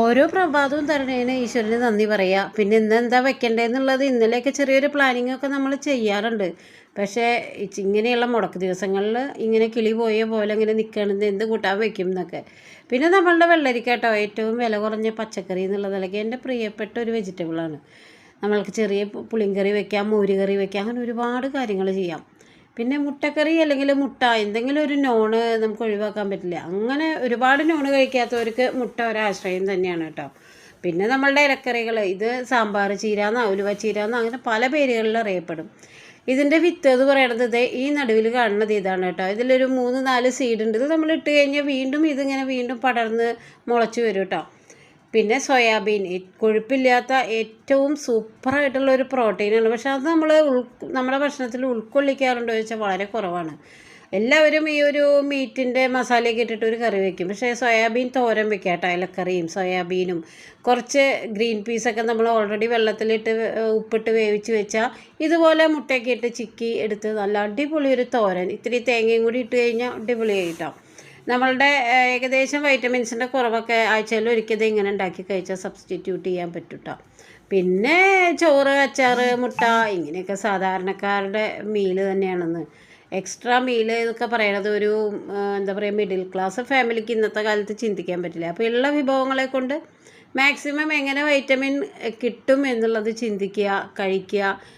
ഓരോ പ്രഭാതവും തരണേന് ഈശ്വരന് നന്ദി പറയുക. പിന്നെ ഇന്നെന്താ വെക്കേണ്ടതെന്നുള്ളത് ഇന്നലെയൊക്കെ ചെറിയൊരു പ്ലാനിങ് ഒക്കെ നമ്മൾ ചെയ്യാറുണ്ട്. പക്ഷേ ഇങ്ങനെയുള്ള മുടക്ക് ദിവസങ്ങളിൽ ഇങ്ങനെ കിളി പോയ പോലെ ഇങ്ങനെ നിൽക്കുകയാണെന്ന് എന്ത് കൂട്ടാൻ വെക്കും എന്നൊക്കെ. പിന്നെ നമ്മളുടെ വെള്ളരിക്ക കേട്ടോ ഏറ്റവും വില കുറഞ്ഞ പച്ചക്കറി എന്നുള്ള നിലയ്ക്ക് എൻ്റെ പ്രിയപ്പെട്ട ഒരു വെജിറ്റബിളാണ്. നമ്മൾക്ക് ചെറിയ പുളിങ്കറി വെക്കാം, മോരുകറി വെക്കാം, അങ്ങനെ ഒരുപാട് കാര്യങ്ങൾ ചെയ്യാം. പിന്നെ മുട്ടക്കറി അല്ലെങ്കിൽ മുട്ട എന്തെങ്കിലും ഒരു നോണ് നമുക്ക് ഒഴിവാക്കാൻ പറ്റില്ല. അങ്ങനെ ഒരുപാട് നോണ് കഴിക്കാത്തവർക്ക് മുട്ട ഒരാശ്രയം തന്നെയാണ് കേട്ടോ. പിന്നെ നമ്മളുടെ ഇലക്കറികൾ ഇത് സാമ്പാർ ചീരാന്ന്, ഉലുവ ചീരാന്ന്, അങ്ങനെ പല പേരുകളിൽ അറിയപ്പെടും. ഇതിൻ്റെ വിത്ത് എന്ന് പറയുന്നത് ഇത് ഈ നടുവിൽ കാണുന്നത് ഇതാണ് കേട്ടോ. ഇതിലൊരു 3-4 സീഡ് ഉണ്ട്. ഇത് നമ്മൾ ഇട്ട് കഴിഞ്ഞാൽ വീണ്ടും ഇതിങ്ങനെ വീണ്ടും പടർന്ന് മുളച്ച് വരും കേട്ടോ. പിന്നെ സോയാബീൻ കൊഴുപ്പില്ലാത്ത ഏറ്റവും സൂപ്പറായിട്ടുള്ള ഒരു പ്രോട്ടീനാണ്. പക്ഷെ അത് നമ്മുടെ ഭക്ഷണത്തിൽ ഉൾക്കൊള്ളിക്കാറുണ്ടോ എന്ന് ചോദിച്ചാൽ വളരെ കുറവാണ്. എല്ലാവരും ഈ ഒരു മീറ്റിൻ്റെ മസാലയൊക്കെ ഇട്ടിട്ട് ഒരു കറി വയ്ക്കും. പക്ഷേ സോയാബീൻ തോരൻ വെക്കാം കേട്ടോ. ഇലക്കറിയും സോയാബീനും കുറച്ച് ഗ്രീൻ പീസൊക്കെ നമ്മൾ ഓൾറെഡി വെള്ളത്തിലിട്ട് ഉപ്പിട്ട് വേവിച്ച് വെച്ചാൽ ഇതുപോലെ മുട്ടയൊക്കെ ഇട്ട് ചിക്കി എടുത്ത് നല്ല അടിപൊളി ഒരു തോരൻ, ഇത്തിരി തേങ്ങയും കൂടി ഇട്ട് കഴിഞ്ഞാൽ അടിപൊളിയായി കേട്ടോ. നമ്മളുടെ ഏകദേശം വൈറ്റമിൻസിൻ്റെ കുറവൊക്കെ ആഴ്ചയിൽ ഒരിക്കൽ ഇങ്ങനെ ഉണ്ടാക്കി കഴിച്ചാൽ സബ്സ്റ്റിറ്റ്യൂട്ട് ചെയ്യാൻ പറ്റും കേട്ടോ. പിന്നെ ചോറ്, അച്ചാർ, മുട്ട ഇങ്ങനെയൊക്കെ സാധാരണക്കാരുടെ മീല് തന്നെയാണെന്ന്. എക്സ്ട്രാ മീല് എന്നൊക്കെ പറയണത് ഒരു എന്താ പറയുക മിഡിൽ ക്ലാസ് ഫാമിലിക്ക് ഇന്നത്തെ കാലത്ത് ചിന്തിക്കാൻ പറ്റില്ല. അപ്പോൾ ഉള്ള വിഭവങ്ങളെ കൊണ്ട് മാക്സിമം എങ്ങനെ വൈറ്റമിൻ കിട്ടും എന്നുള്ളത് ചിന്തിക്കുക, കഴിക്കുക.